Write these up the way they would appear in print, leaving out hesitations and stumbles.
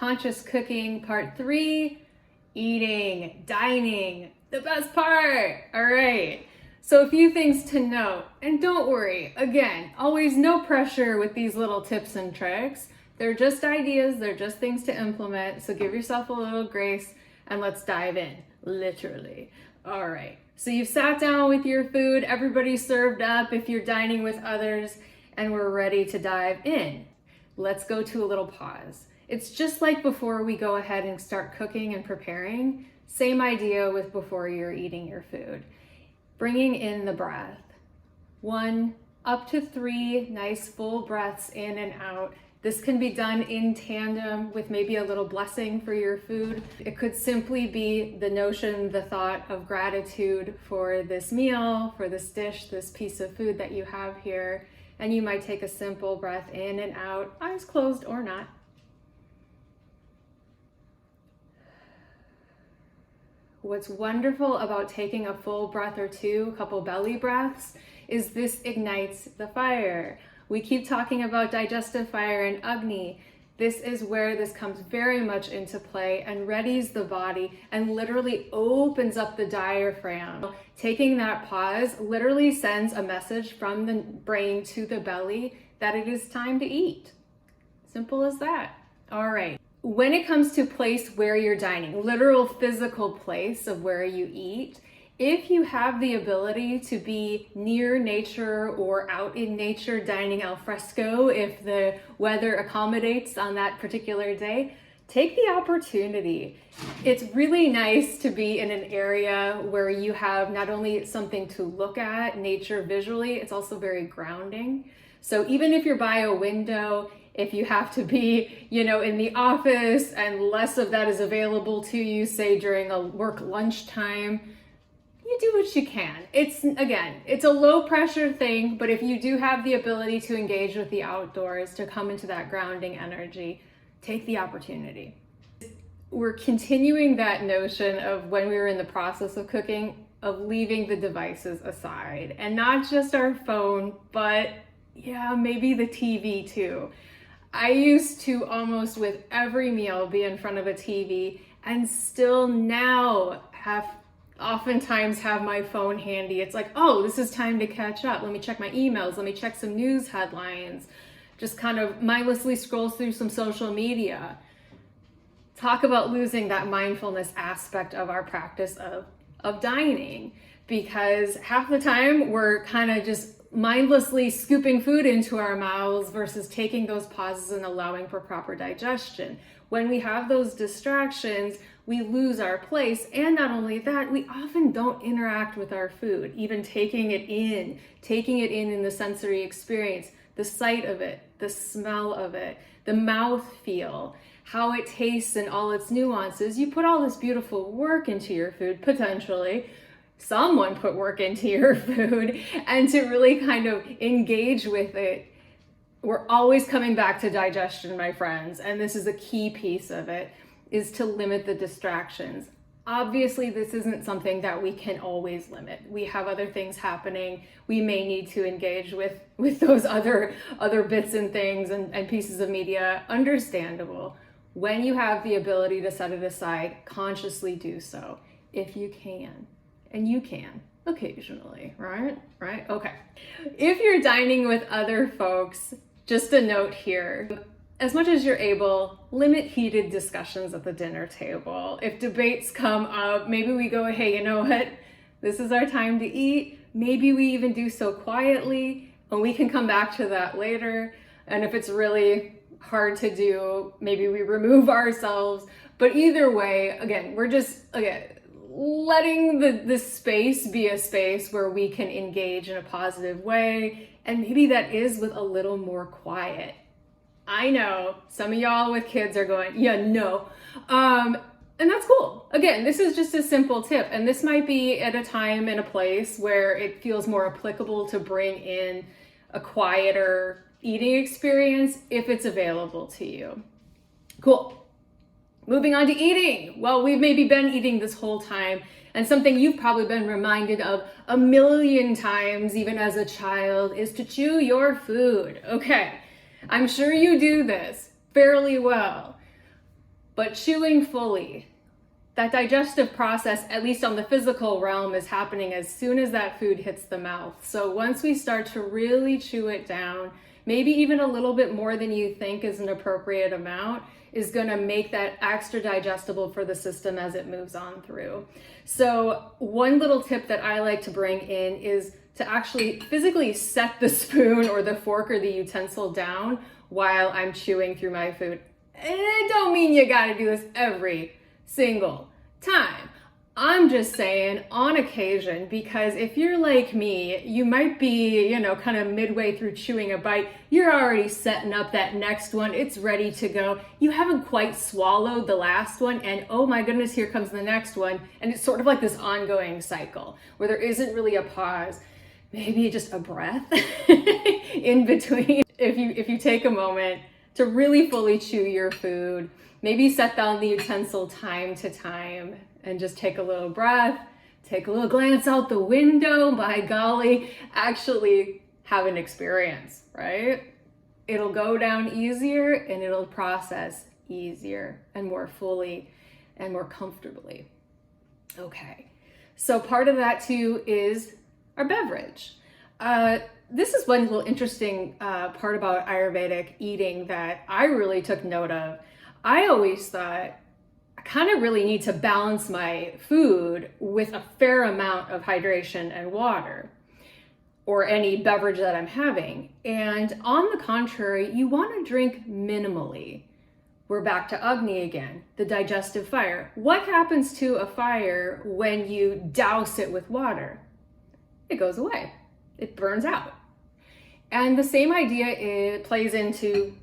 Conscious Cooking Part 3, eating, dining, the best part. All right. So a few things to note, and don't worry, again, always no pressure with these little tips and tricks. They're just ideas, they're just things to implement, so give yourself a little grace and let's dive in, literally. All right, so you've sat down with your food, everybody's served up if you're dining with others, and we're ready to dive in. Let's go to a little pause. It's just like before we go ahead and start cooking and preparing, same idea with before you're eating your food. Bringing in the breath. 1 up to 3 nice full breaths in and out. This can be done in tandem with maybe a little blessing for your food. It could simply be the notion, the thought of gratitude for this meal, for this dish, this piece of food that you have here. And you might take a simple breath in and out, eyes closed or not. What's wonderful about taking a full breath or two, a couple belly breaths, is this ignites the fire. We keep talking about digestive fire and Agni. This is where this comes very much into play and readies the body and literally opens up the diaphragm. Taking that pause literally sends a message from the brain to the belly that it is time to eat. Simple as that. All right. When it comes to place where you're dining, literal physical place of where you eat, if you have the ability to be near nature or out in nature dining al fresco, if the weather accommodates on that particular day, take the opportunity. It's really nice to be in an area where you have not only something to look at, nature visually, it's also very grounding. So even if you're by a window, if you have to be, in the office and less of that is available to you, say during a work lunchtime, you do what you can. It's a low pressure thing, but if you do have the ability to engage with the outdoors, to come into that grounding energy, take the opportunity. We're continuing that notion of when we were in the process of cooking, of leaving the devices aside, and not just our phone, but maybe the TV too. I used to almost with every meal be in front of a TV and still now oftentimes have my phone handy. It's like, oh, this is time to catch up. Let me check my emails. Let me check some news headlines. Just kind of mindlessly scroll through some social media. Talk about losing that mindfulness aspect of our practice of dining, because half the time we're kind of just mindlessly scooping food into our mouths versus taking those pauses and allowing for proper digestion. When we have those distractions, we lose our place. And not only that, we often don't interact with our food, even taking it in the sensory experience, the sight of it, the smell of it, the mouth feel, how it tastes and all its nuances. You put all this beautiful work into your food, potentially. Someone put work into your food, and to really kind of engage with it. We're always coming back to digestion, my friends, and this is a key piece of it, is to limit the distractions. Obviously, this isn't something that we can always limit. We have other things happening. We may need to engage with those other bits and things and pieces of media. Understandable. When you have the ability to set it aside, consciously do so, if you can. And you can occasionally, right? Okay. If you're dining with other folks, just a note here, as much as you're able, limit heated discussions at the dinner table. If debates come up, maybe we go, hey, you know what? This is our time to eat. Maybe we even do so quietly, and we can come back to that later. And if it's really hard to do, maybe we remove ourselves. But either way, again, we're just, letting the space be a space where we can engage in a positive way. And maybe that is with a little more quiet. I know some of y'all with kids are going, no. And that's cool. Again, this is just a simple tip. And this might be at a time and a place where it feels more applicable to bring in a quieter eating experience if it's available to you. Cool. Moving on to eating. Well, we've maybe been eating this whole time, and something you've probably been reminded of a million times, even as a child, is to chew your food. Okay, I'm sure you do this fairly well. but chewing fully. That digestive process, at least on the physical realm, is happening as soon as that food hits the mouth. So once we start to really chew it down, maybe even a little bit more than you think is an appropriate amount, is going to make that extra digestible for the system as it moves on through. So one little tip that I like to bring in is to actually physically set the spoon or the fork or the utensil down while I'm chewing through my food. And I don't mean you got to do this every single time. I'm just saying on occasion, because if you're like me, you might be, kind of midway through chewing a bite, you're already setting up that next one. It's ready to go. You haven't quite swallowed the last one, and oh my goodness, here comes the next one. And it's sort of like this ongoing cycle where there isn't really a pause, maybe just a breath in between. If you take a moment to really fully chew your food, maybe set down the utensil time to time and just take a little breath, take a little glance out the window, by golly, actually have an experience, right? It'll go down easier and it'll process easier and more fully and more comfortably. Okay, so part of that too is our beverage. This is one little interesting part about Ayurvedic eating that I really took note of. I always thought I kind of really need to balance my food with a fair amount of hydration and water, or any beverage that I'm having. And on the contrary, you want to drink minimally. We're back to Agni again, the digestive fire. What happens to a fire when you douse it with water? It goes away. It burns out. And the same idea plays into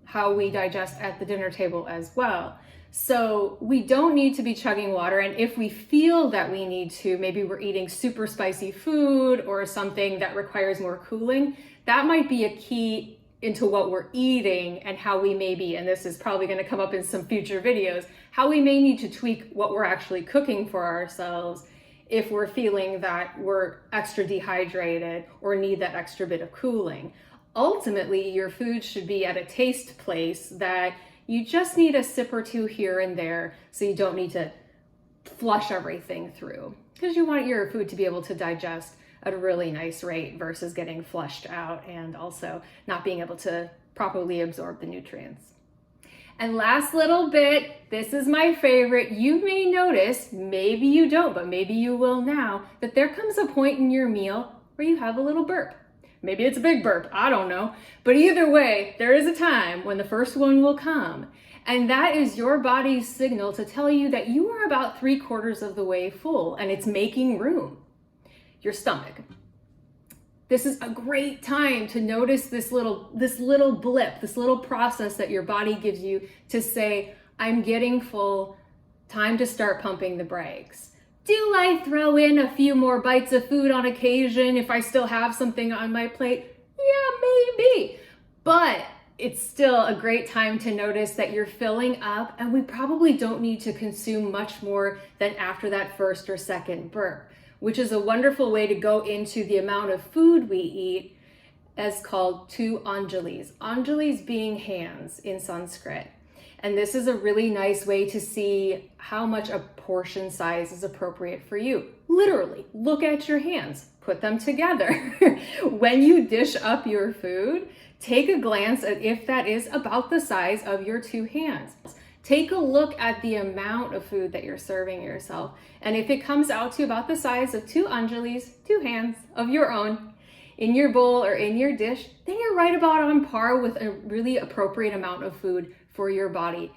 how we digest at the dinner table as well. So we don't need to be chugging water. And if we feel that we need to, maybe we're eating super spicy food or something that requires more cooling, that might be a key into what we're eating and how we may be, and this is probably going to come up in some future videos, how we may need to tweak what we're actually cooking for ourselves if we're feeling that we're extra dehydrated or need that extra bit of cooling. Ultimately, your food should be at a taste place that you just need a sip or two here and there, so you don't need to flush everything through, because you want your food to be able to digest at a really nice rate versus getting flushed out and also not being able to properly absorb the nutrients. And last little bit, this is my favorite. You may notice, maybe you don't, but maybe you will now, that there comes a point in your meal where you have a little burp. Maybe it's a big burp, I don't know. But either way, there is a time when the first one will come. And that is your body's signal to tell you that you are about 3/4 of the way full and it's making room. Your stomach. This is a great time to notice this little blip, this little process that your body gives you to say, I'm getting full, time to start pumping the brakes. Do I throw in a few more bites of food on occasion if I still have something on my plate? Yeah, maybe. But it's still a great time to notice that you're filling up, and we probably don't need to consume much more than after that first or second burp, which is a wonderful way to go into the amount of food we eat, as called 2 anjalis. Anjalis being hands in Sanskrit. And this is a really nice way to see how much a portion size is appropriate for you. Literally, look at your hands, put them together. When you dish up your food, take a glance at if that is about the size of your 2 hands. Take a look at the amount of food that you're serving yourself. And if it comes out to about the size of 2 anjalis, 2 hands of your own, in your bowl or in your dish, then you're right about on par with a really appropriate amount of food for your body.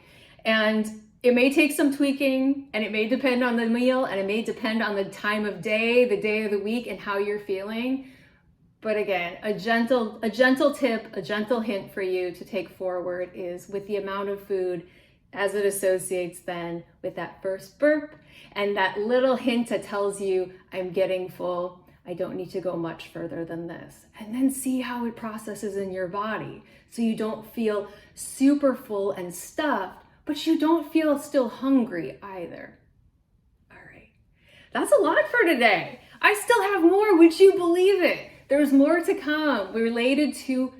And it may take some tweaking, and it may depend on the meal, and it may depend on the time of day, the day of the week, and how you're feeling. But again, a gentle tip, a gentle hint for you to take forward is with the amount of food as it associates then with that first burp and that little hint that tells you, I'm getting full, I don't need to go much further than this. And then see how it processes in your body so you don't feel super full and stuffed, but you don't feel still hungry either. All right, that's a lot for today. I still have more, would you believe it? There's more to come related to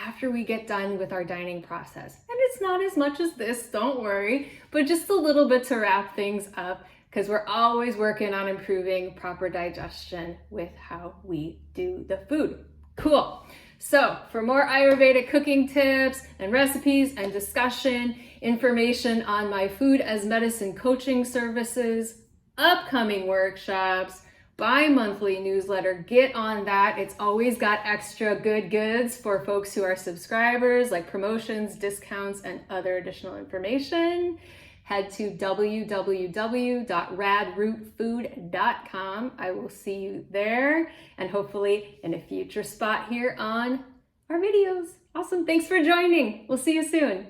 after we get done with our dining process. And it's not as much as this, don't worry, but just a little bit to wrap things up, because we're always working on improving proper digestion with how we do the food. Cool. So for more Ayurvedic cooking tips and recipes and discussion, information on my food as medicine coaching services, upcoming workshops, bi-monthly newsletter, get on that. It's always got extra good goods for folks who are subscribers, like promotions, discounts, and other additional information. Head to www.radrootfood.com. I will see you there, and hopefully in a future spot here on our videos. Awesome. Thanks for joining. We'll see you soon.